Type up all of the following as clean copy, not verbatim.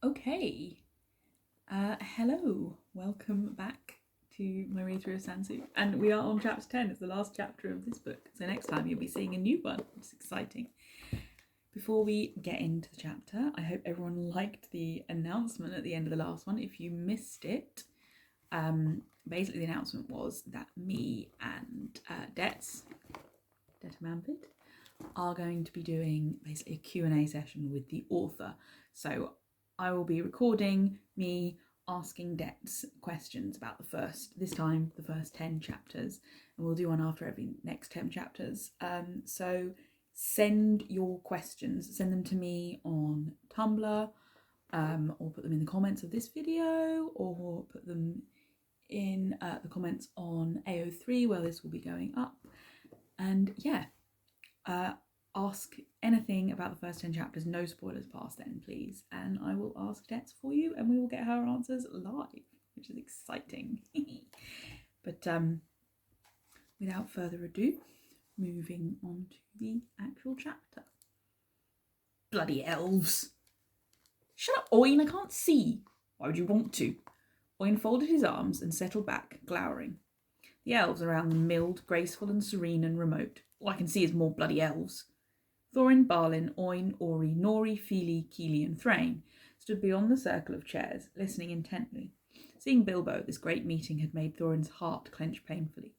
Okay. Hello. Welcome back to my read through of Sansûkh. And we are on chapter 10. It's the last chapter of this book. So next time you'll be seeing a new one, which is exciting. Before we get into the chapter, I hope everyone liked the announcement at the end of the last one. If you missed it, basically the announcement was that me and Detta Manfred are going to be doing basically a Q&A session with the author. So I will be recording me asking Detta questions about the first 10 chapters, and we'll do one after every next 10 chapters. So send your questions, send them to me on Tumblr, or put them in the comments of this video, or put them in the comments on AO3 where this will be going up. And yeah, ask anything about the first 10 chapters, no spoilers past then, please, and I will ask Detta for you and we will get her answers live, which is exciting. But without further ado, moving on to the actual chapter. Bloody elves! Shut up, Oin, I can't see. Why would you want to? Oin folded his arms and settled back, glowering. The elves around them milled, graceful and serene and remote. All I can see is more bloody elves. Thorin, Balin, Oin, Ori, Nori, Fili, Kili and Thrain stood beyond the circle of chairs, listening intently. Seeing Bilbo at this great meeting had made Thorin's heart clench painfully.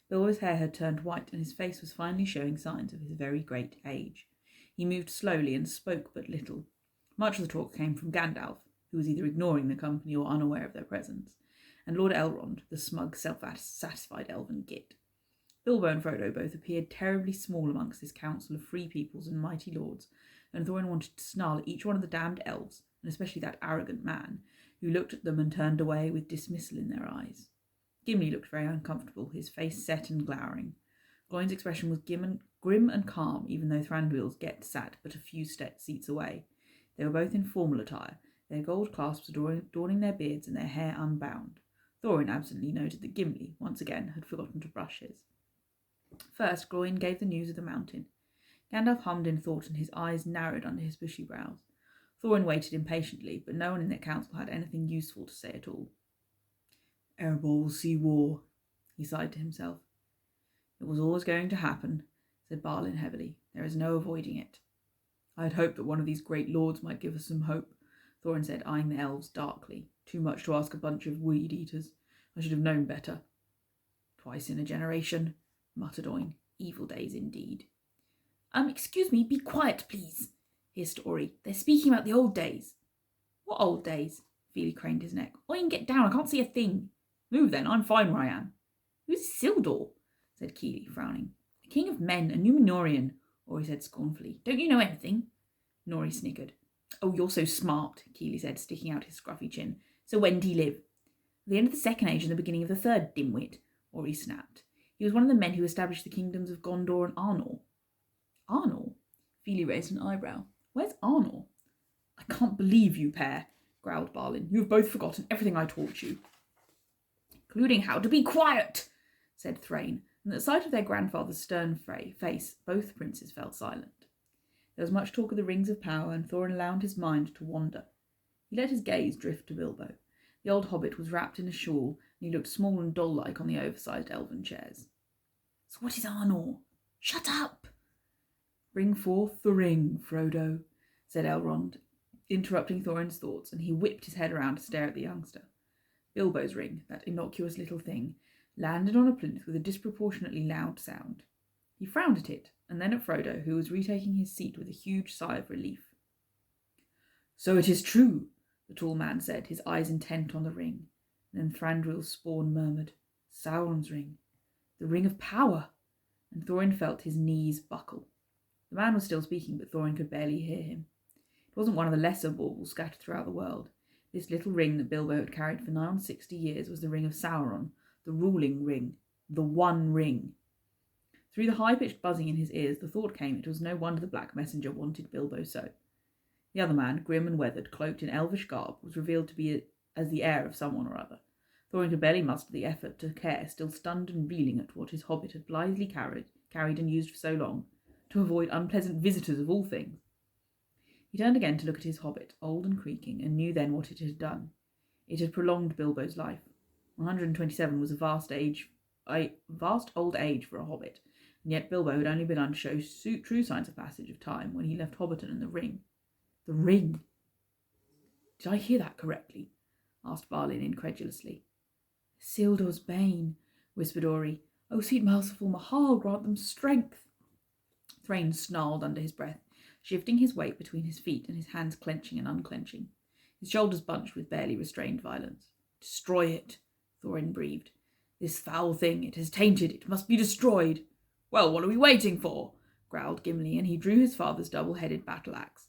Bilbo's hair had turned white and his face was finally showing signs of his very great age. He moved slowly and spoke but little. Much of the talk came from Gandalf, who was either ignoring the company or unaware of their presence, and Lord Elrond, the smug, self-satisfied elven git. Bilbo and Frodo both appeared terribly small amongst this council of free peoples and mighty lords, and Thorin wanted to snarl at each one of the damned elves, and especially that arrogant man, who looked at them and turned away with dismissal in their eyes. Gimli looked very uncomfortable, his face set and glowering. Gloin's expression was grim and calm, even though Thranduil's Get sat but a few seats away. They were both in formal attire, their gold clasps adorning their beards and their hair unbound. Thorin absently noted that Gimli, once again, had forgotten to brush his. First, Gloin gave the news of the mountain. Gandalf hummed in thought and his eyes narrowed under his bushy brows. Thorin waited impatiently, but no one in their council had anything useful to say at all. Erebor will see war, he sighed to himself. It was always going to happen, said Balin heavily. There is no avoiding it. I had hoped that one of these great lords might give us some hope, Thorin said, eyeing the elves darkly. Too much to ask a bunch of weed-eaters. I should have known better. Twice in a generation, muttered Oin. Evil days indeed. Excuse me, be quiet, please, hissed Ori. They're speaking about the old days. What old days? Fili craned his neck. Oin, get down, I can't see a thing. Move then, I'm fine where I am. Who's Isildur? Said Kili, frowning. A king of men, a Númenorian, Ori said scornfully. Don't you know anything? Nori snickered. Oh, you're so smart, Kili said, sticking out his scruffy chin. So when did he live? At the end of the Second Age and the beginning of the Third, dimwit, Ori snapped. He was one of the men who established the kingdoms of Gondor and Arnor. Arnor? Fili raised an eyebrow. Where's Arnor? I can't believe you pair, growled Balin. You have both forgotten everything I taught you. Including how to be quiet, said Thrain, and at the sight of their grandfather's stern face, both princes fell silent. There was much talk of the rings of power, and Thorin allowed his mind to wander. He let his gaze drift to Bilbo. The old hobbit was wrapped in a shawl, and he looked small and doll-like on the oversized elven chairs. So what is Arnor? Shut up! Bring forth the ring, Frodo, said Elrond, interrupting Thorin's thoughts, and he whipped his head around to stare at the youngster. Bilbo's ring, that innocuous little thing, landed on a plinth with a disproportionately loud sound. He frowned at it, and then at Frodo, who was retaking his seat with a huge sigh of relief. So it is true, the tall man said, his eyes intent on the ring. Then Thranduil's spawn murmured, Sauron's ring, the ring of power, and Thorin felt his knees buckle. The man was still speaking, but Thorin could barely hear him. It wasn't one of the lesser baubles scattered throughout the world. This little ring that Bilbo had carried for nigh on 60 years was the ring of Sauron, the ruling ring, the one ring. Through the high-pitched buzzing in his ears, the thought came it was no wonder the Black Messenger wanted Bilbo so. The other man, grim and weathered, cloaked in elvish garb, was revealed to be as the heir of someone or other. Thorin could barely muster the effort to care, still stunned and reeling at what his hobbit had blithely carried and used for so long, to avoid unpleasant visitors of all things. He He turned again to look at his hobbit, old and creaking, and knew then what it had done. It had prolonged Bilbo's life. 127 was a vast old age for a hobbit, and yet Bilbo had only begun to show true signs of passage of time when he left Hobbiton and the ring. The ring! Did I hear that correctly? Asked Balin incredulously. Isildur's bane, whispered Ori. O sweet merciful Mahal, grant them strength. Thrain snarled under his breath, shifting his weight between his feet and his hands clenching and unclenching. His shoulders bunched with barely restrained violence. Destroy it, Thorin breathed. This foul thing, it has tainted, it must be destroyed. Well, what are we waiting for? Growled Gimli, and he drew his father's double-headed battle-axe.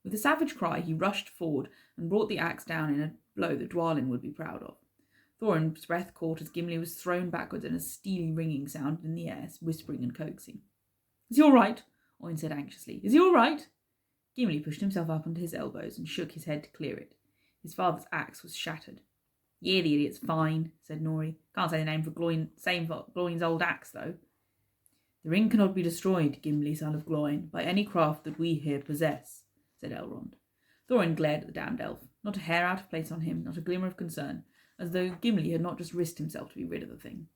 With a savage cry, he rushed forward and brought the axe down in a blow that Dwalin would be proud of. Thorin's breath caught as Gimli was thrown backwards and a steely ringing sounded in the air, whispering and coaxing. Is he all right? Oin said anxiously. Is he all right? Gimli pushed himself up onto his elbows and shook his head to clear it. His father's axe was shattered. Yeah, the idiot's fine, said Nori. Can't say the name for Glóin's old axe, though. The ring cannot be destroyed, Gimli, son of Glóin, by any craft that we here possess, said Elrond. Thorin glared at the damned elf, not a hair out of place on him, not a glimmer of concern, as though Gimli had not just risked himself to be rid of the thing.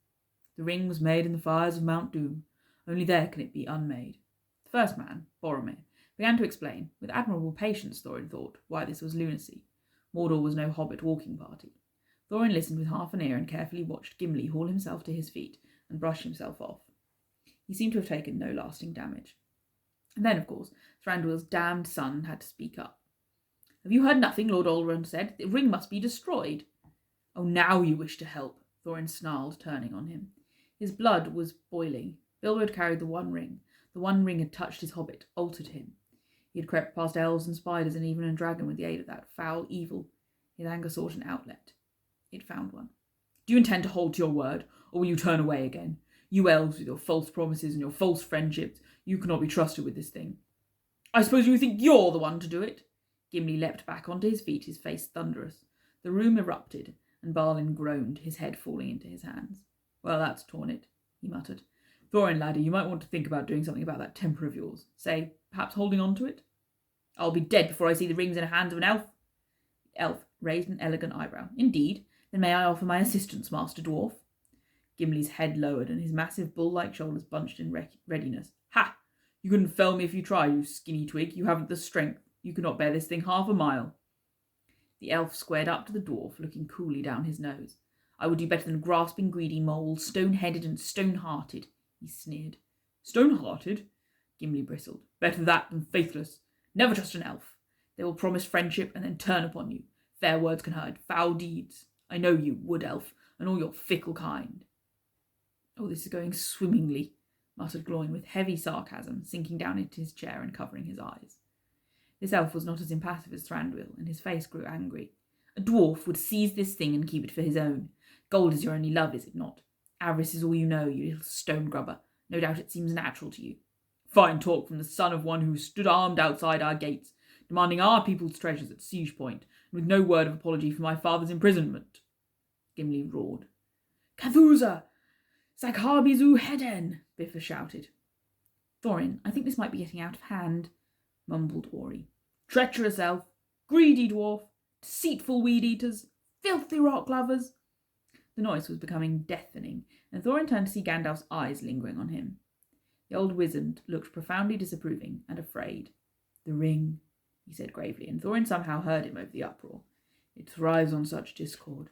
The ring was made in the fires of Mount Doom. Only there can it be unmade. The first man, Boromir, began to explain, with admirable patience, Thorin thought, why this was lunacy. Mordor was no hobbit walking party. Thorin listened with half an ear and carefully watched Gimli haul himself to his feet and brush himself off. He seemed to have taken no lasting damage. And then, of course, Thranduil's damned son had to speak up. Have you heard nothing? Lord Elrond said. The ring must be destroyed. Oh, now you wish to help, Thorin snarled, turning on him. His blood was boiling. Bilbo had carried the One Ring. The One Ring had touched his hobbit, altered him. He had crept past elves and spiders and even a dragon with the aid of that foul evil. His anger sought an outlet. It found one. Do you intend to hold to your word, or will you turn away again? You elves with your false promises and your false friendships, you cannot be trusted with this thing. I suppose you think you're the one to do it? Gimli leapt back onto his feet, his face thunderous. The room erupted, and Balin groaned, his head falling into his hands. Well, that's torn it, he muttered. Thorin, laddie, you might want to think about doing something about that temper of yours. Say, perhaps holding on to it? I'll be dead before I see the rings in the hands of an elf. The elf raised an elegant eyebrow. Indeed? Then may I offer my assistance, Master Dwarf? Gimli's head lowered and his massive bull-like shoulders bunched in readiness. Ha! You couldn't fell me if you tried, you skinny twig. You haven't the strength. You could not bear this thing half a mile. The elf squared up to the dwarf, looking coolly down his nose. I would do better than grasping, greedy mole, stone-headed and stone-hearted, he sneered. Stone-hearted? Gimli bristled. Better that than faithless. Never trust an elf. They will promise friendship and then turn upon you. Fair words can hide foul deeds. I know you, wood elf, and all your fickle kind. Oh, this is going swimmingly, muttered Glóin with heavy sarcasm, sinking down into his chair and covering his eyes. This elf was not as impassive as Thranduil, and his face grew angry. A dwarf would seize this thing and keep it for his own. Gold is your only love, is it not? Avarice is all you know, you little stone grubber. No doubt it seems natural to you. Fine talk from the son of one who stood armed outside our gates, demanding our people's treasures at siege point, and with no word of apology for my father's imprisonment. Gimli roared. Khathuzh! Sakhabizu heden! Biffa shouted. Thorin, I think this might be getting out of hand, mumbled Ori. Treacherous elf, greedy dwarf, deceitful weed-eaters, filthy rock-lovers. The noise was becoming deafening, and Thorin turned to see Gandalf's eyes lingering on him. The old wizard looked profoundly disapproving and afraid. The ring, he said gravely, and Thorin somehow heard him over the uproar. It thrives on such discord.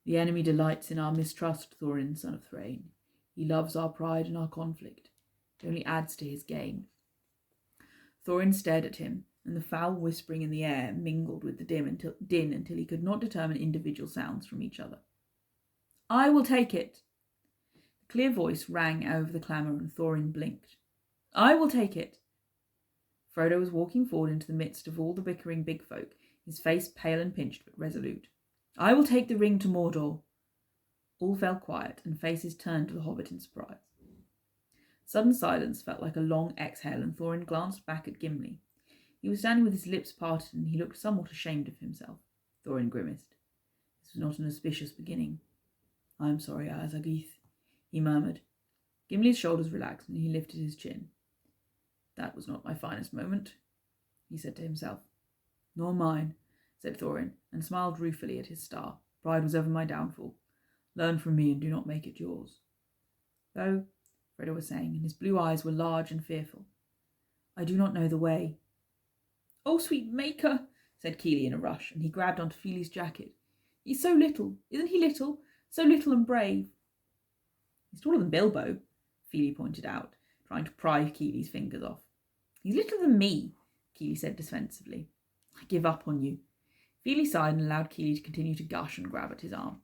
The enemy delights in our mistrust, Thorin, son of Thrain. He loves our pride and our conflict. It only adds to his gain. Thorin stared at him, and the foul whispering in the air mingled with the din until he could not determine individual sounds from each other. I will take it. The clear voice rang over the clamour, and Thorin blinked. I will take it. Frodo was walking forward into the midst of all the bickering big folk, his face pale and pinched but resolute. I will take the ring to Mordor. All fell quiet, and faces turned to the hobbit in surprise. Sudden silence felt like a long exhale, and Thorin glanced back at Gimli. He was standing with his lips parted, and he looked somewhat ashamed of himself. Thorin grimaced. This was not an auspicious beginning. I am sorry, Azaghîth, he murmured. Gimli's shoulders relaxed, and he lifted his chin. That was not my finest moment. he said to himself. Nor mine, said Thorin, and smiled ruefully at his star. Pride was ever my downfall. Learn from me and do not make it yours. Though, Frodo was saying, and his blue eyes were large and fearful, I do not know the way. Oh, sweet Maker, said Keely in a rush, and he grabbed onto Fili's jacket. He's so little, isn't he little? So little and brave. He's taller than Bilbo, Fili pointed out, trying to pry Keely's fingers off. He's littler than me, Keely said defensively. I give up on you. Fili sighed and allowed Keely to continue to gush and grab at his arm.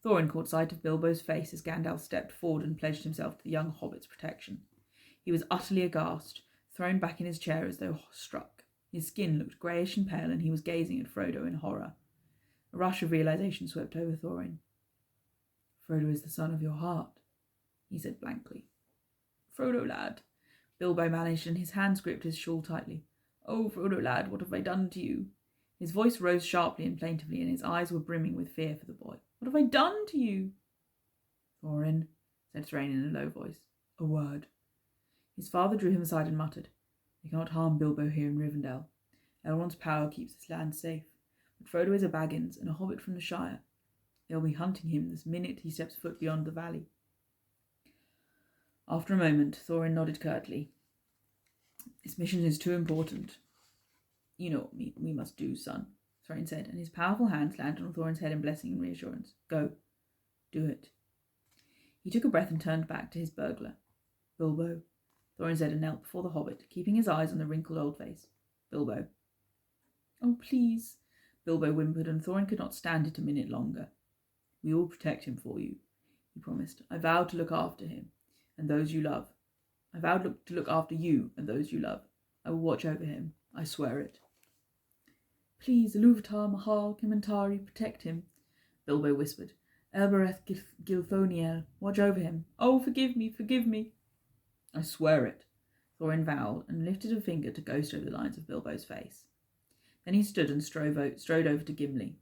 Thorin caught sight of Bilbo's face as Gandalf stepped forward and pledged himself to the young hobbit's protection. He was utterly aghast, thrown back in his chair as though struck. His skin looked greyish and pale, and he was gazing at Frodo in horror. A rush of realization swept over Thorin. Frodo is the son of your heart, he said blankly. Frodo, lad, Bilbo managed, and his hands gripped his shawl tightly. Oh, Frodo, lad, what have I done to you? His voice rose sharply and plaintively, and his eyes were brimming with fear for the boy. What have I done to you? Thorin, said Thrain in a low voice. A word. His father drew him aside and muttered, They cannot harm Bilbo here in Rivendell. Elrond's power keeps this land safe, but Frodo is a Baggins and a hobbit from the Shire. They'll be hunting him this minute he steps foot beyond the valley. After a moment, Thorin nodded curtly. This mission is too important. You know what we must do, son, Thrain said, and his powerful hands landed on Thorin's head in blessing and reassurance. Go. Do it. He took a breath and turned back to his burglar. Bilbo, Thorin said, and knelt before the hobbit, keeping his eyes on the wrinkled old face. Bilbo. Oh, please, Bilbo whimpered, and Thorin could not stand it a minute longer. We will protect him for you, he promised. I vow to look after him and those you love. I vow to look after you and those you love. I will watch over him. I swear it. Please, Ilúvatar, Mahal, Kimantari, protect him, Bilbo whispered. Elbereth Gilthoniel, watch over him. Oh, forgive me, forgive me. I swear it, Thorin vowed, and lifted a finger to ghost over the lines of Bilbo's face. Then he stood and strode over to Gimli.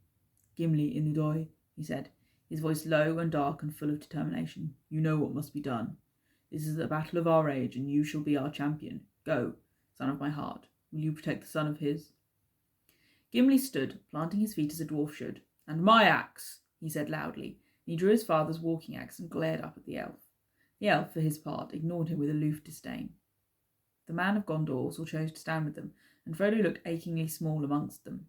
Gimli, inùdoy, he said, his voice low and dark and full of determination. You know what must be done. This is the battle of our age, and you shall be our champion. Go, son of my heart. Will you protect the son of his? Gimli stood, planting his feet as a dwarf should. And my axe, he said loudly, and he drew his father's walking axe and glared up at the elf. The elf, for his part, ignored him with aloof disdain. The man of Gondor also chose to stand with them, and Frodo looked achingly small amongst them.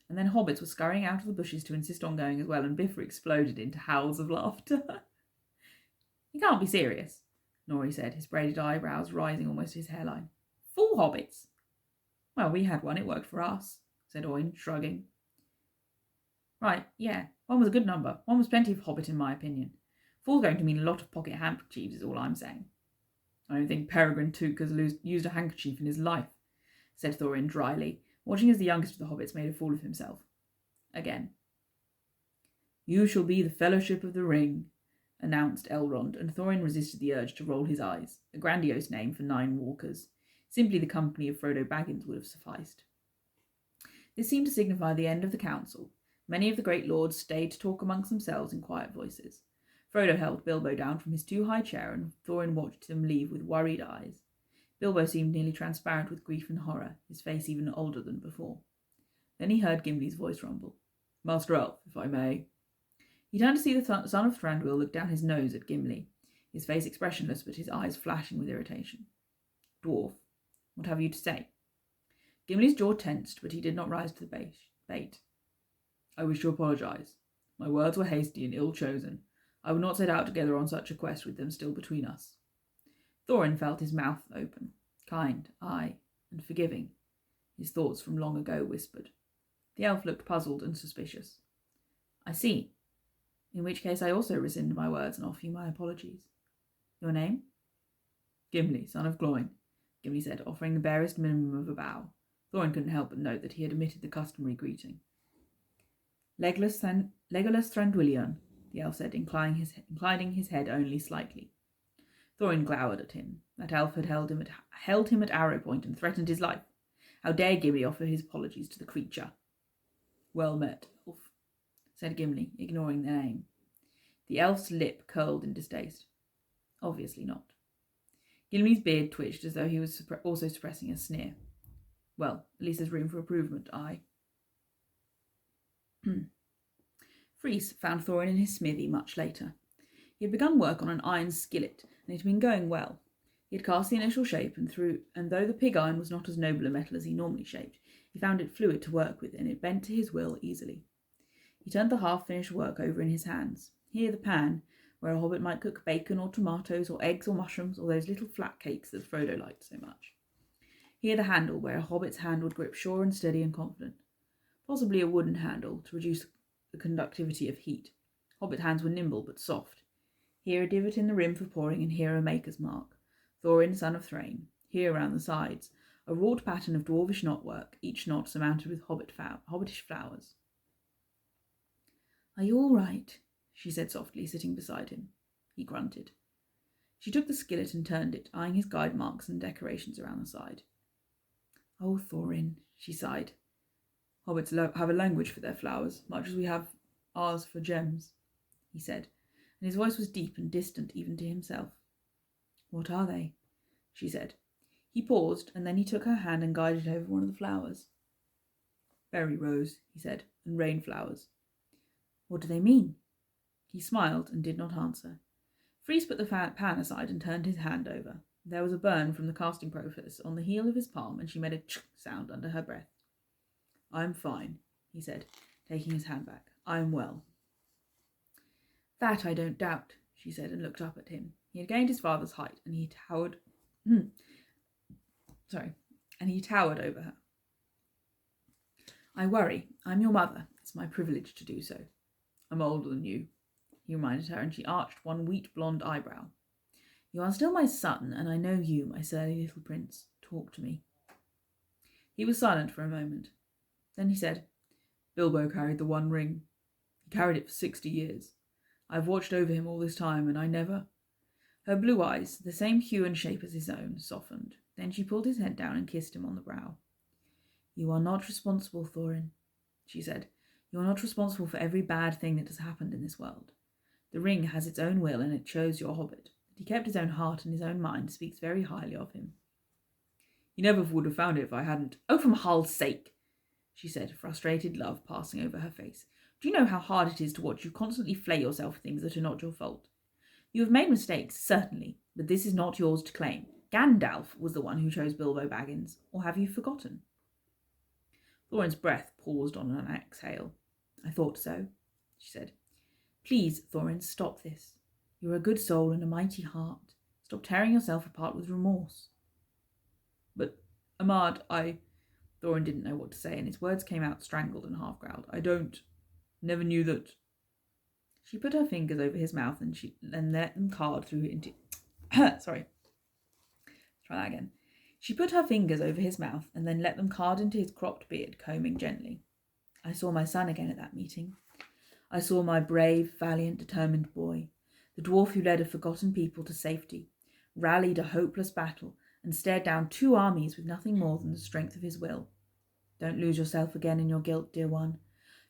And then hobbits were scurrying out of the bushes to insist on going as well, and Bifur exploded into howls of laughter. You can't be serious, Nori said, his braided eyebrows rising almost to his hairline. 4 hobbits? Well, we had one, it worked for us, said Oin, shrugging. Right, yeah, 1 was a good number. 1 was plenty of hobbit in my opinion. 4's going to mean a lot of pocket handkerchiefs is all I'm saying. I don't think Peregrine Took has used a handkerchief in his life, said Thorin dryly, watching as the youngest of the hobbits made a fool of himself. Again. You shall be the Fellowship of the Ring, announced Elrond, and Thorin resisted the urge to roll his eyes, a grandiose name for 9 walkers. Simply the company of Frodo Baggins would have sufficed. This seemed to signify the end of the council. Many of the great lords stayed to talk amongst themselves in quiet voices. Frodo held Bilbo down from his too-high chair, and Thorin watched them leave with worried eyes. Bilbo seemed nearly transparent with grief and horror, his face even older than before. Then he heard Gimli's voice rumble. Master Elf, if I may. He turned to see the son of Thranduil look down his nose at Gimli, his face expressionless but his eyes flashing with irritation. Dwarf, what have you to say? Gimli's jaw tensed, but he did not rise to the bait. I wish to apologise. My words were hasty and ill-chosen. I would not set out together on such a quest with them still between us. Thorin felt his mouth open, kind, aye, and forgiving. His thoughts from long ago whispered. The elf looked puzzled and suspicious. I see. In which case I also rescind my words and offer you my apologies. Your name? Gimli, son of Gloin, Gimli said, offering the barest minimum of a bow. Thorin couldn't help but note that he had omitted the customary greeting. Legolas Thranduilion, the elf said, inclining his head only slightly. Thorin glowered at him. That elf had held him at arrow point and threatened his life. How dare Gimli offer his apologies to the creature? Well met, elf, said Gimli, ignoring the name. The elf's lip curled in distaste. Obviously not. Gimli's beard twitched as though he was also suppressing a sneer. Well, at least there's room for improvement, Fries found Thorin in his smithy much later. He had begun work on an iron skillet, and it had been going well. He had cast the initial shape, and though the pig iron was not as noble a metal as he normally shaped, he found it fluid to work with, and it bent to his will easily. He turned the half-finished work over in his hands. Here the pan, where a hobbit might cook bacon or tomatoes or eggs or mushrooms or those little flat cakes that Frodo liked so much. Here the handle, where a hobbit's hand would grip sure and steady and confident. Possibly a wooden handle to reduce the conductivity of heat. Hobbit hands were nimble but soft. Here a divot in the rim for pouring, and here a maker's mark. Thorin, son of Thrain. Here round the sides, a wrought pattern of dwarvish knotwork, each knot surmounted with hobbitish flowers. "Are you all right?" she said softly, sitting beside him. He grunted. She took the skillet and turned it, eyeing his guide marks and decorations around the side. "Oh, Thorin," she sighed. "Hobbits have a language for their flowers, much as we have ours for gems," he said, and his voice was deep and distant even to himself. "What are they?" she said. He paused, and then he took her hand and guided over one of the flowers. "Berrirose," he said, "and rainflowers." "What do they mean?" He smiled and did not answer. Fries put the pan aside and turned his hand over. There was a burn from the casting process on the heel of his palm, and she made a ch sound under her breath. "I am fine," he said, taking his hand back. "I am well." "That I don't doubt," she said, and looked up at him. He had gained his father's height, and he towered over her. "I worry. I'm your mother. It's my privilege to do so." "I'm older than you," he reminded her, and she arched one wheat blonde eyebrow. "You are still my son, and I know you, my surly little prince. Talk to me." He was silent for a moment. Then he said, "Bilbo carried the One Ring. He carried it for 60 years. I've watched over him all this time, and I never—" Her blue eyes, the same hue and shape as his own, softened. Then she pulled his head down and kissed him on the brow. "You are not responsible, Thorin," she said. "You are not responsible for every bad thing that has happened in this world. The ring has its own will, and it chose your hobbit. That he kept his own heart and his own mind speaks very highly of him." "He never would have found it if I hadn't—" "Oh, for Mahal's sake," she said, frustrated love passing over her face. "Do you know how hard it is to watch you constantly flay yourself for things that are not your fault? You have made mistakes, certainly, but this is not yours to claim. Gandalf was the one who chose Bilbo Baggins, or have you forgotten?" Thorin's breath paused on an exhale. "I thought so," she said. "Please, Thorin, stop this. You're a good soul and a mighty heart. Stop tearing yourself apart with remorse." "But, Ahmad, Thorin didn't know what to say, and his words came out strangled and half-growled. Never knew that." She put her fingers over his mouth and let them card through into... Sorry. Try that again. She put her fingers over his mouth and then let them card into his cropped beard, combing gently. "I saw my son again at that meeting. I saw my brave, valiant, determined boy, the dwarf who led a forgotten people to safety, rallied a hopeless battle, and stared down 2 armies with nothing more than the strength of his will. Don't lose yourself again in your guilt, dear one.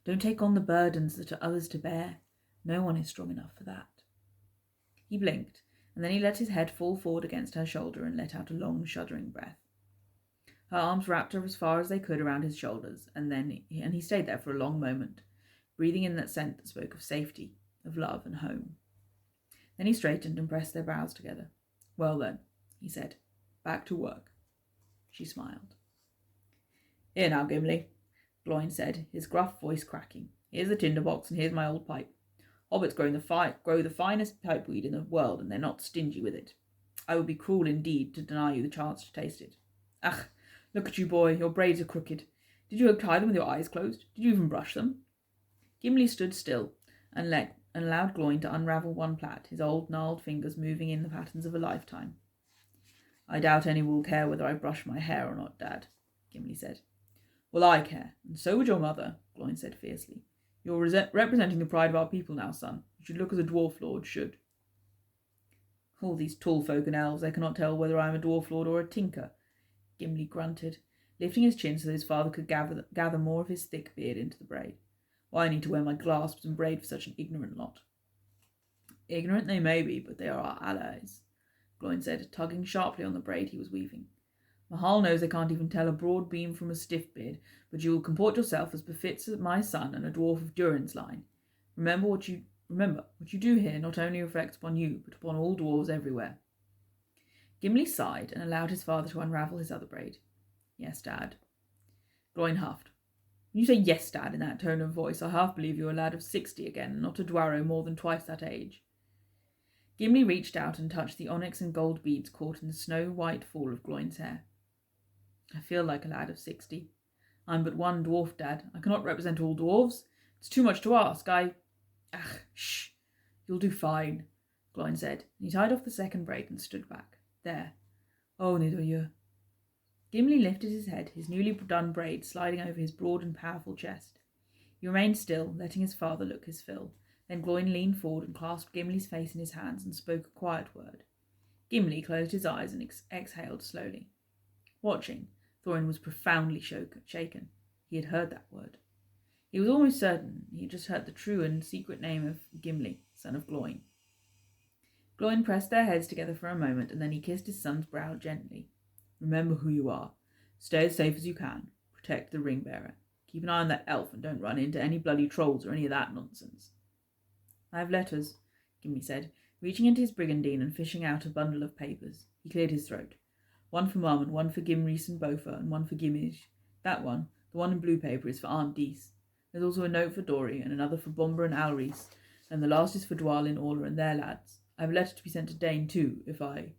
Don't take on the burdens that are others to bear. No one is strong enough for that." He blinked, and then he let his head fall forward against her shoulder and let out a long, shuddering breath. Her arms wrapped her as far as they could around his shoulders, and he stayed there for a long moment, breathing in that scent that spoke of safety, of love and home. Then he straightened and pressed their brows together. "Well then," he said, "back to work." She smiled. "Here now, Gimli," Gloin said, his gruff voice cracking. "Here's the tinderbox, and here's my old pipe. Hobbits grow the finest pipeweed in the world, and they're not stingy with it. I would be cruel indeed to deny you the chance to taste it. Ach, look at you, boy, your braids are crooked. Did you tie them with your eyes closed? Did you even brush them?" Gimli stood still and allowed Gloin to unravel one plait, his old gnarled fingers moving in the patterns of a lifetime. "I doubt any will care whether I brush my hair or not, Dad," Gimli said. "Well, I care, and so would your mother," Gloin said fiercely. "You're representing the pride of our people now, son. You should look as a dwarf lord should." "All these tall folk and elves, they cannot tell whether I am a dwarf lord or a tinker," Gimli grunted, lifting his chin so that his father could gather more of his thick beard into the braid. "Why I need to wear my clasps and braid for such an ignorant lot." "Ignorant they may be, but they are our allies," Gloin said, tugging sharply on the braid he was weaving. Mahal knows they can't even tell a broad beam from a stiff beard, but you will comport yourself as befits my son and a dwarf of Durin's line. Remember, what you do here not only reflects upon you, but upon all dwarves everywhere." Gimli sighed and allowed his father to unravel his other braid. "Yes, Dad." Gloin huffed. "When you say 'yes, Dad' in that tone of voice, I half believe you're a lad of 60 again, and not a dwarrow more than twice that age." Gimli reached out and touched the onyx and gold beads caught in the snow-white fall of Gloin's hair. "I feel like a lad of 60. I'm but one dwarf, Dad. I cannot represent all dwarves. It's too much to ask. Shh. You'll do fine," Gloin said. He tied off the second braid and stood back. "There. Oh, Nidoy." Gimli lifted his head, his newly done braid sliding over his broad and powerful chest. He remained still, letting his father look his fill. Then Gloin leaned forward and clasped Gimli's face in his hands and spoke a quiet word. Gimli closed his eyes and exhaled slowly. Watching, Thorin was profoundly shaken. He had heard that word. He was almost certain he had just heard the true and secret name of Gimli, son of Gloin. Gloin pressed their heads together for a moment, and then he kissed his son's brow gently. "Remember who you are. Stay as safe as you can. Protect the ring-bearer. Keep an eye on that elf and don't run into any bloody trolls or any of that nonsense." "I have letters," Gimli said, reaching into his brigandine and fishing out a bundle of papers. He cleared his throat. "One for Mum and one for Gimrys and Bofa and one for Gimij. That one, the one in blue paper, is for Aunt Dees. There's also a note for Dory and another for Bomber and Alrys, and the last is for Dwalin, Orla and their lads. I have a letter to be sent to Dane too, if I—"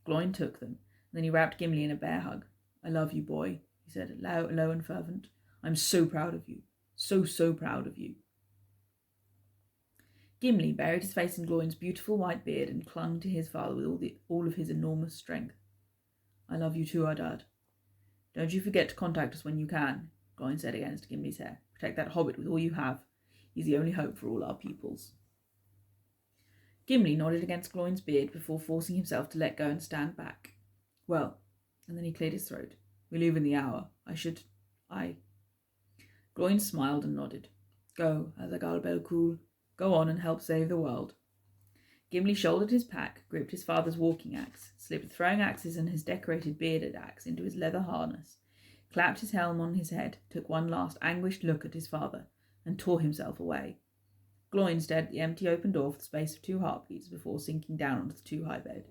Gloin took them. Then he wrapped Gimli in a bear hug. "I love you, boy," he said, low and fervent. "I'm so proud of you. So proud of you." Gimli buried his face in Gloin's beautiful white beard and clung to his father with all of his enormous strength. "I love you too, Dad. Don't you forget to contact us when you can," Gloin said against Gimli's hair. "Protect that hobbit with all you have. He's the only hope for all our pupils." Gimli nodded against Gloin's beard before forcing himself to let go and stand back. "Well," and then he cleared his throat. "We leave in the hour. Gloin smiled and nodded. "Go, azaghâl belkul. Go on and help save the world." Gimli shouldered his pack, gripped his father's walking axe, slipped throwing axes and his decorated bearded axe into his leather harness, clapped his helm on his head, took one last anguished look at his father, and tore himself away. Gloin stared at the empty open door for the space of 2 heartbeats before sinking down onto the too-high bed.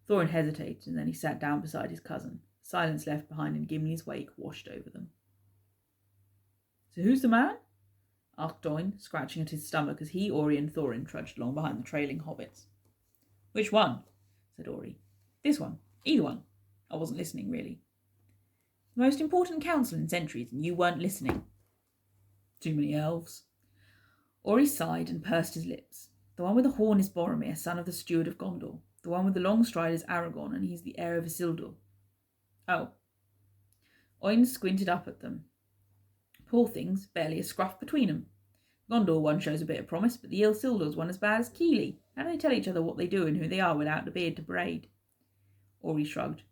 Thorin hesitated, and then he sat down beside his cousin. Silence left behind in Gimli's wake washed over them. "So who's the man?" asked Gloin, scratching at his stomach as he, Ori, and Thorin trudged along behind the trailing hobbits. "Which one?" said Ori. "This one. Either one. I wasn't listening, really." "The most important council in centuries, and you weren't listening." "Too many elves." Ori sighed and pursed his lips. "The one with the horn is Boromir, son of the steward of Gondor. The one with the long stride is Aragorn, and he's the heir of Isildur." "Oh." Oin squinted up at them. "Poor things, barely a scruff between 'em. Gondor one shows a bit of promise, but the Isildur's one as bad as Keely. How do they tell each other what they do and who they are without a beard to braid?" Ori shrugged.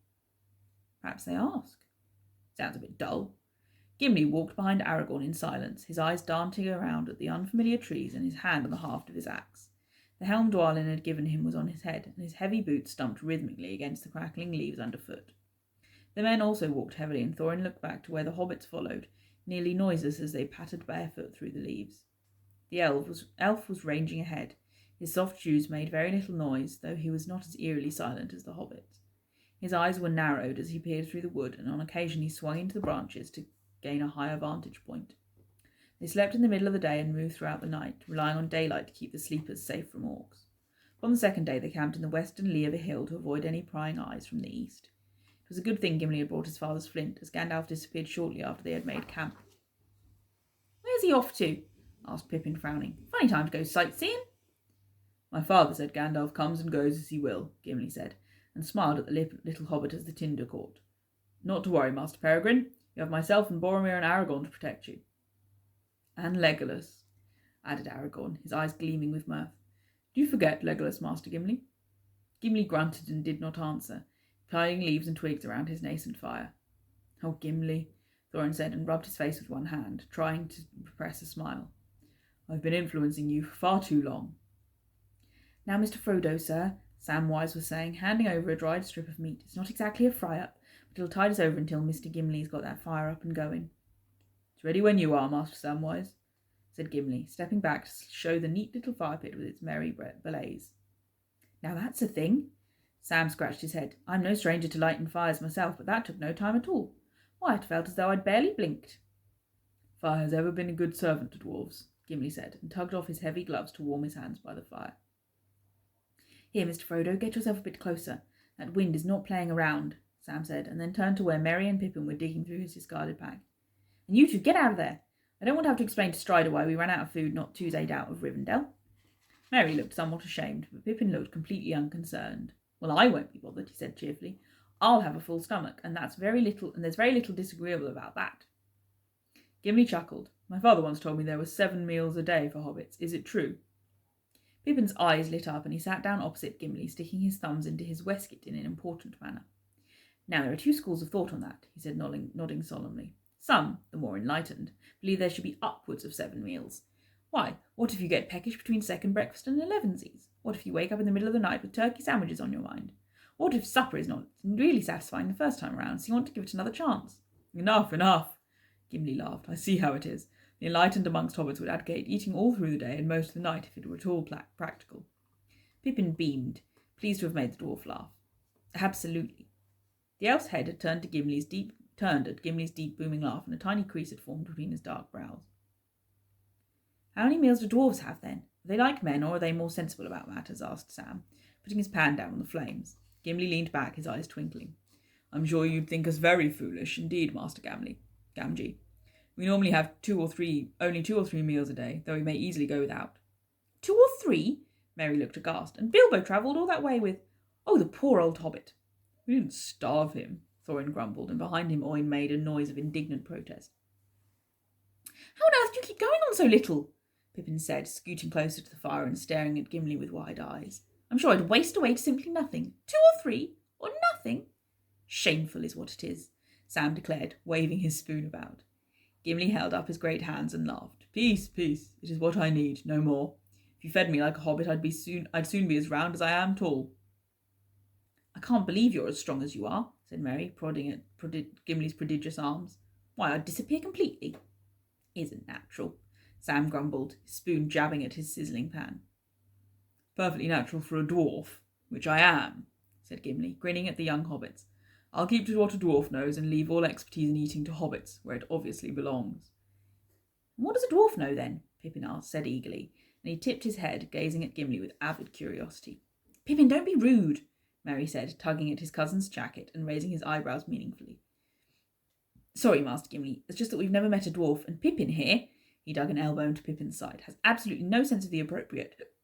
"Perhaps they ask." "Sounds a bit dull." Gimli walked behind Aragorn in silence, his eyes darting around at the unfamiliar trees and his hand on the haft of his axe. The helm Dwalin had given him was on his head, and his heavy boots stumped rhythmically against the crackling leaves underfoot. The men also walked heavily, and Thorin looked back to where the hobbits followed, nearly noiseless as they pattered barefoot through the leaves. The elf was ranging ahead. His soft shoes made very little noise, though he was not as eerily silent as the hobbits. His eyes were narrowed as he peered through the wood, and on occasion he swung into the branches to gain a higher vantage point. They slept in the middle of the day and moved throughout the night, relying on daylight to keep the sleepers safe from orcs. On the second day they camped in the western lee of a hill to avoid any prying eyes from the east. It was a good thing Gimli had brought his father's flint, as Gandalf disappeared shortly after they had made camp. "Where's he off to?" asked Pippin, frowning. "Funny time to go sightseeing." "My father said Gandalf comes and goes as he will," Gimli said, and smiled at the little hobbit as the tinder caught. "Not to worry, Master Peregrine. You have myself and Boromir and Aragorn to protect you." "And Legolas," added Aragorn, his eyes gleaming with mirth. "Do you forget Legolas, Master Gimli?" Gimli grunted and did not answer, piling leaves and twigs around his nascent fire. "Oh, Gimli," Thorin said, and rubbed his face with one hand, trying to repress a smile. "I've been influencing you for far too long." "Now, Mr. Frodo, sir," Samwise was saying, handing over a dried strip of meat, "it's not exactly a fry-up, It'll tide us over until Mr. Gimli's got that fire up and going." "It's ready when you are, Master Samwise," said Gimli, stepping back to show the neat little fire pit with its merry blaze. "Now that's a thing." Sam scratched his head. "I'm no stranger to lighting fires myself, but that took no time at all. Why, it felt as though I'd barely blinked." "Fire has ever been a good servant to dwarves," Gimli said, and tugged off his heavy gloves to warm his hands by the fire. "Here, Mr. Frodo, get yourself a bit closer. That wind is not playing around," Sam said, and then turned to where Merry and Pippin were digging through his discarded bag. "And you two, get out of there. I don't want to have to explain to Strider why we ran out of food not 2 days out of Rivendell." Merry looked somewhat ashamed, but Pippin looked completely unconcerned. "Well, I won't be bothered," he said cheerfully. "I'll have a full stomach, and there's very little disagreeable about that." Gimli chuckled. "My father once told me there were 7 meals a day for hobbits. Is it true?" Pippin's eyes lit up, and he sat down opposite Gimli, sticking his thumbs into his waistcoat in an important manner. "Now, there are 2 schools of thought on that," he said, nodding solemnly. "Some, the more enlightened, believe there should be upwards of 7 meals. Why, what if you get peckish between second breakfast and elevensies? What if you wake up in the middle of the night with turkey sandwiches on your mind? What if supper is not really satisfying the first time round, so you want to give it another chance?" "Enough, enough!" Gimli laughed. "I see how it is. The enlightened amongst hobbits would advocate eating all through the day and most of the night if it were at all practical." Pippin beamed, pleased to have made the dwarf laugh. "Absolutely." The elf's head had turned at Gimli's deep booming laugh, and a tiny crease had formed between his dark brows. "How many meals do dwarves have, then? Are they like men, or are they more sensible about matters?" asked Sam, putting his pan down on the flames. Gimli leaned back, his eyes twinkling. "I'm sure you'd think us very foolish indeed, Master Gamgee. We normally have only two or three meals a day, though we may easily go without." "2 or 3?" Merry looked aghast. "And Bilbo travelled all that way with... Oh, the poor old hobbit." "We didn't starve him," Thorin grumbled, and behind him Oin made a noise of indignant protest. "How on earth do you keep going on so little?" Pippin said, scooting closer to the fire and staring at Gimli with wide eyes. "I'm sure I'd waste away to simply nothing. 2 or 3, or nothing." "Shameful is what it is," Sam declared, waving his spoon about. Gimli held up his great hands and laughed. "Peace, peace. It is what I need, no more. If you fed me like a hobbit, I'd soon be as round as I am tall." "I can't believe you're as strong as you are," said Merry, prodding at Gimli's prodigious arms. "Why, I'd disappear completely." "Isn't natural," Sam grumbled, his spoon jabbing at his sizzling pan. "Perfectly natural for a dwarf, which I am," said Gimli, grinning at the young hobbits. "I'll keep to what a dwarf knows and leave all expertise in eating to hobbits, where it obviously belongs." "What does a dwarf know, then?" Pippin said eagerly, and he tipped his head, gazing at Gimli with avid curiosity. "Pippin, don't be rude," Merry said, tugging at his cousin's jacket and raising his eyebrows meaningfully. "Sorry, Master Gimli, it's just that we've never met a dwarf, and Pippin here," he dug an elbow into Pippin's side, "has absolutely no sense of the appropriate."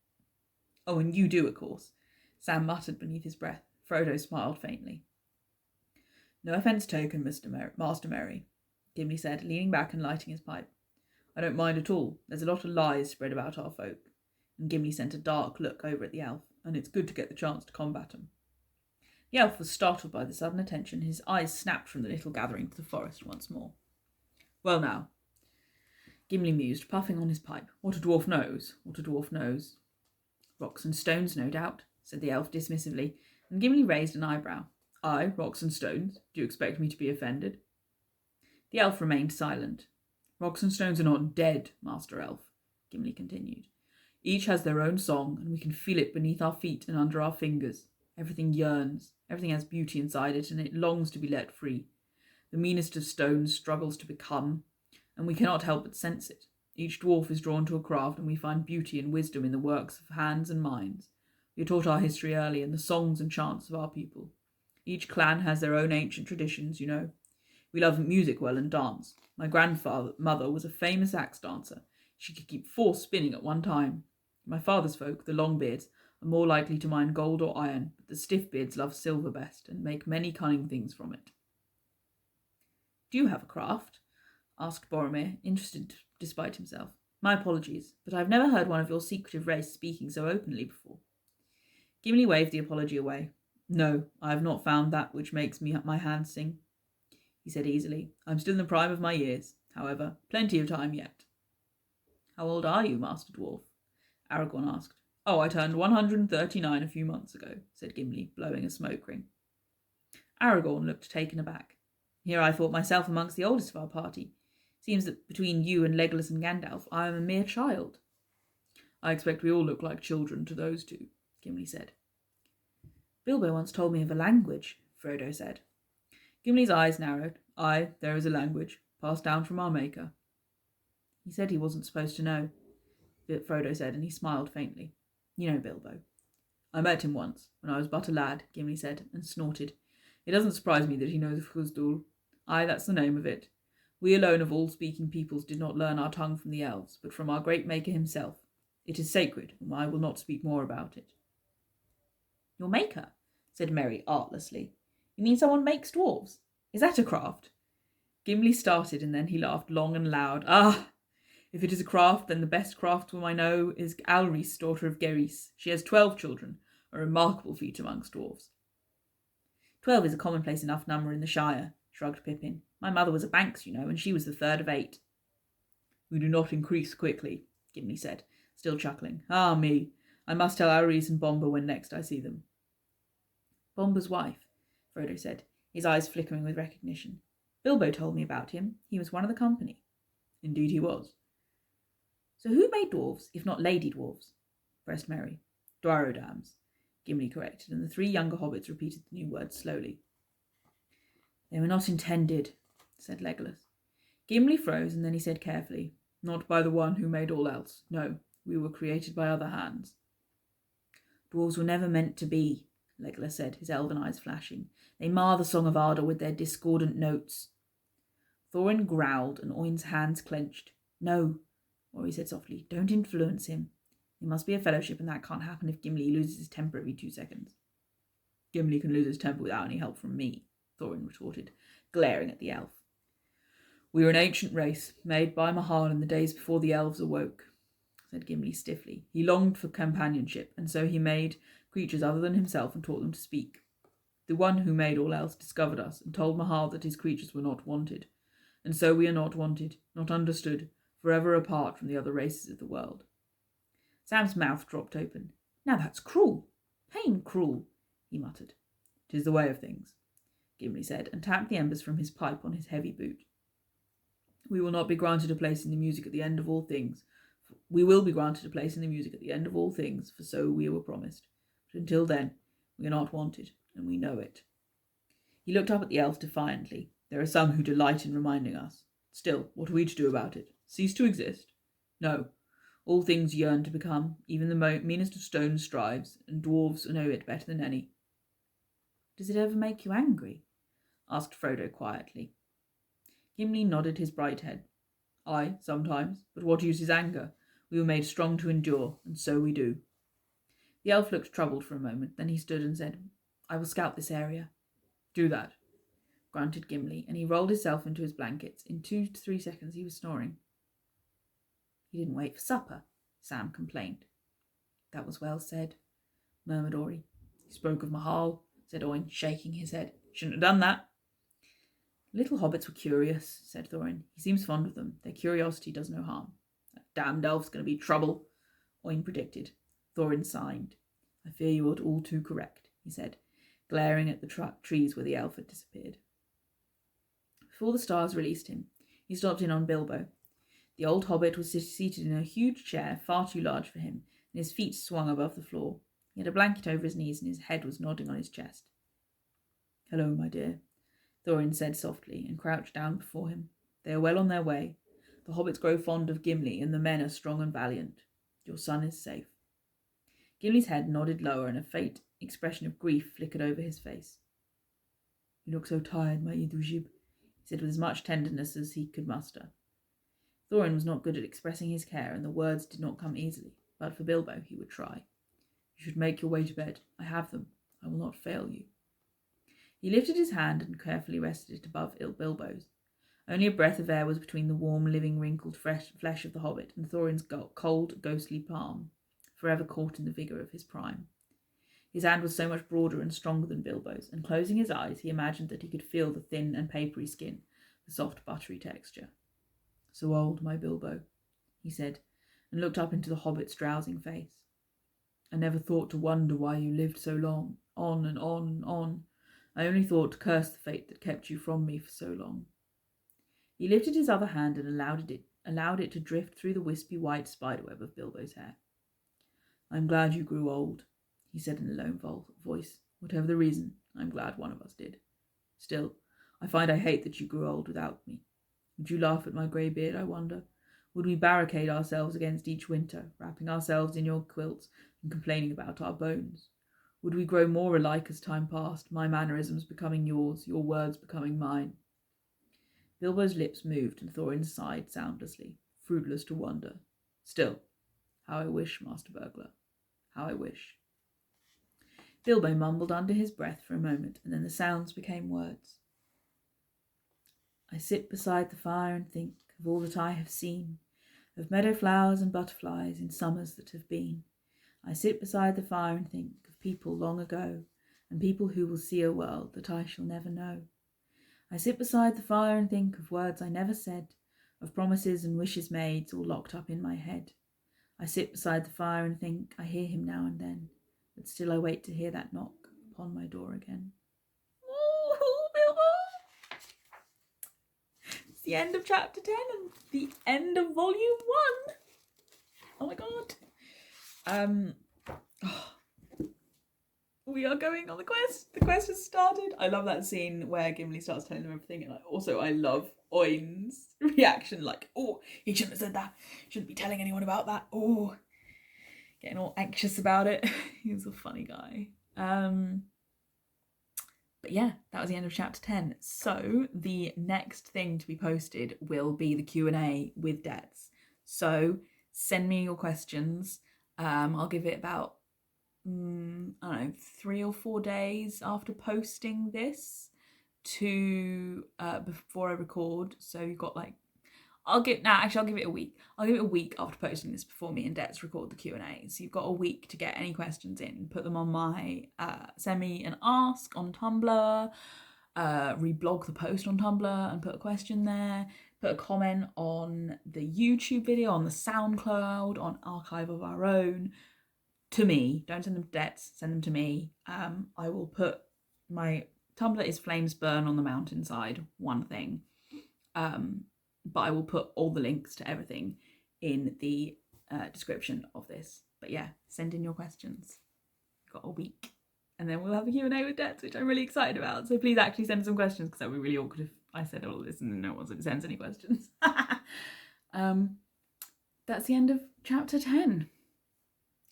"Oh, and you do, of course," Sam muttered beneath his breath. Frodo smiled faintly. "No offence taken, Master Merry," Gimli said, leaning back and lighting his pipe. "I don't mind at all. There's a lot of lies spread about our folk." And Gimli sent a dark look over at the elf, "and it's good to get the chance to combat 'em." The elf was startled by the sudden attention. His eyes snapped from the little gathering to the forest once more. "Well now," Gimli mused, puffing on his pipe, what a dwarf knows. "Rocks and stones, no doubt," said the elf dismissively, and Gimli raised an eyebrow. "Aye, rocks and stones. Do you expect me to be offended?" The elf remained silent. "Rocks and stones are not dead, Master Elf," Gimli continued. "Each has their own song, and we can feel it beneath our feet and under our fingers. Everything yearns, everything has beauty inside it, and it longs to be let free. The meanest of stones struggles to become, and we cannot help but sense it. Each dwarf is drawn to a craft, and we find beauty and wisdom in the works of hands and minds. We are taught our history early and the songs and chants of our people. Each clan has their own ancient traditions, you know. We love music well and dance. My grandmother was a famous axe dancer. She could keep 4 spinning at one time. My father's folk, the Longbeards, are more likely to mine gold or iron, but the Stiffbeards love silver best and make many cunning things from it." "Do you have a craft?" asked Boromir, interested despite himself. "My apologies, but I've never heard one of your secretive race speaking so openly before." Gimli waved the apology away. "No, I have not found that which makes my hands sing," he said easily. "I'm still in the prime of my years. However, plenty of time yet." "How old are you, Master Dwarf?" Aragorn asked. "Oh, I turned 139 a few months ago," said Gimli, blowing a smoke ring. Aragorn looked taken aback. Here I thought myself amongst the oldest of our party. Seems that between you and Legolas and Gandalf, I am a mere child. I expect we all look like children to those two, Gimli said. Bilbo once told me of a language, Frodo said. Gimli's eyes narrowed. Aye, there is a language, passed down from our Maker. He said he wasn't supposed to know, Frodo said, and he smiled faintly. You know Bilbo. I met him once, when I was but a lad, Gimli said, and snorted. It doesn't surprise me that he knows of Khuzdul. Aye, that's the name of it. We alone of all speaking peoples did not learn our tongue from the elves, but from our great Maker himself. It is sacred, and I will not speak more about it. Your Maker? Said Merry artlessly. You mean someone makes dwarves? Is that a craft? Gimli started, and then he laughed long and loud. Ah! If it is a craft, then the best craftswoman I know is Alrys, daughter of Geris. She has 12 children, a remarkable feat amongst dwarves. 12 is a commonplace enough number in the Shire, shrugged Pippin. My mother was a Banks, you know, and she was the third of 8. We do not increase quickly, Gimli said, still chuckling. Ah, me. I must tell Alrys and Bomber when next I see them. Bomber's wife, Frodo said, his eyes flickering with recognition. Bilbo told me about him. He was one of the company. Indeed he was. So who made dwarves, if not lady dwarves? Pressed Merry. Dwarrodams, Gimli corrected, and the 3 younger hobbits repeated the new words slowly. They were not intended, said Legolas. Gimli froze, and then he said carefully, Not by the one who made all else. No, we were created by other hands. Dwarves were never meant to be, Legolas said, his elven eyes flashing. They mar the Song of Ardor with their discordant notes. Thorin growled, and Oin's hands clenched. No, Ori said softly, don't influence him. It must be a fellowship, and that can't happen if Gimli loses his temper every 2 seconds. Gimli can lose his temper without any help from me, Thorin retorted, glaring at the elf. We are an ancient race, made by Mahal in the days before the elves awoke, said Gimli stiffly. He longed for companionship, and so he made creatures other than himself and taught them to speak. The one who made all else discovered us and told Mahal that his creatures were not wanted, and so we are not wanted, not understood, forever apart from the other races of the world. Sam's mouth dropped open. Now that's cruel, plain cruel, he muttered. 'Tis the way of things, Gimli said, and tapped the embers from his pipe on his heavy boot. We will not be granted a place in the music at the end of all things. We will be granted a place in the music at the end of all things, for so we were promised. But until then, we are not wanted, and we know it. He looked up at the elf defiantly. There are some who delight in reminding us. Still, what are we to do about it? Cease to exist? No. All things yearn to become. Even the meanest of stones strives, and dwarves know it better than any. Does it ever make you angry? Asked Frodo quietly. Gimli nodded his bright head. Aye, sometimes, but what use is anger? We were made strong to endure, and so we do. The elf looked troubled for a moment, then he stood and said, I will scout this area. Do that, grunted Gimli, and he rolled himself into his blankets. In 2 to 3 seconds he was snoring. He didn't wait for supper, Sam complained. That was well said, murmured Ori. He spoke of Mahal, said Oin, shaking his head. Shouldn't have done that. Little hobbits were curious, said Thorin. He seems fond of them. Their curiosity does no harm. That damned elf's going to be trouble, Oin predicted. Thorin sighed. I fear you are all too correct, he said, glaring at the trees where the elf had disappeared. Before the stars released him, he stopped in on Bilbo. The old hobbit was seated in a huge chair, far too large for him, and his feet swung above the floor. He had a blanket over his knees, and his head was nodding on his chest. Hello, my dear, Thorin said softly, and crouched down before him. They are well on their way. The hobbits grow fond of Gimli, and the men are strong and valiant. Your son is safe. Gimli's head nodded lower, and a faint expression of grief flickered over his face. You look so tired, my Idùzhib, he said with as much tenderness as he could muster. Thorin was not good at expressing his care, and the words did not come easily, but for Bilbo he would try. You should make your way to bed. I have them. I will not fail you. He lifted his hand and carefully rested it above Bilbo's. Only a breath of air was between the warm, living, wrinkled flesh of the hobbit and Thorin's cold, ghostly palm, forever caught in the vigour of his prime. His hand was so much broader and stronger than Bilbo's, and closing his eyes, he imagined that he could feel the thin and papery skin, the soft, buttery texture. So old, my Bilbo, he said, and looked up into the hobbit's drowsing face. I never thought to wonder why you lived so long, on and on and on. I only thought to curse the fate that kept you from me for so long. He lifted his other hand and allowed it to drift through the wispy white spiderweb of Bilbo's hair. I'm glad you grew old, he said in a low voice. Whatever the reason, I'm glad one of us did. Still, I find I hate that you grew old without me. Would you laugh at my grey beard, I wonder? Would we barricade ourselves against each winter, wrapping ourselves in your quilts and complaining about our bones? Would we grow more alike as time passed, my mannerisms becoming yours, your words becoming mine? Bilbo's lips moved and Thorin sighed soundlessly, fruitless to wonder. Still, how I wish, Master Burglar. How I wish. Bilbo mumbled under his breath for a moment, and then the sounds became words. I sit beside the fire and think of all that I have seen, of meadow flowers and butterflies in summers that have been. I sit beside the fire and think of people long ago, and people who will see a world that I shall never know. I sit beside the fire and think of words I never said, of promises and wishes made all locked up in my head. I sit beside the fire and think I hear him now and then, but still I wait to hear that knock upon my door again. Oh, Bilbo! It's the end of chapter 10 and the end of volume 1. Oh my god. We are going on the quest. The quest has started. I love that scene where Gimli starts telling them everything, and I love Oin's reaction, like, oh, he shouldn't have said that. Shouldn't be telling anyone about that. Oh, getting all anxious about it. He's a funny guy. But yeah, that was the end of chapter 10. So the next thing to be posted will be the Q&A with Debs. So send me your questions. I'll give it about, 3 or 4 days after posting this to before I record. So you've got I'll give it a week. I'll give it a week after posting this before me and Debs record the Q&A. So you've got a week to get any questions in. Put them on my send me an ask on Tumblr, reblog the post on Tumblr and put a question there. Put a comment on the YouTube video, on the SoundCloud, on Archive of Our Own. To me, don't send them to Debs, send them to me. I will put my Tumblr is flamesburnonthemountainside, one thing. But I will put all the links to everything in the description of this. But yeah, send in your questions. Got a week. And then we'll have a Q&A with Debs, which I'm really excited about. So please actually send some questions, because that would be really awkward if I said all this and no one sends any questions. That's the end of chapter 10.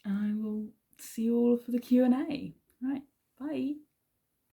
I will see you all for the Q&A. Right, bye.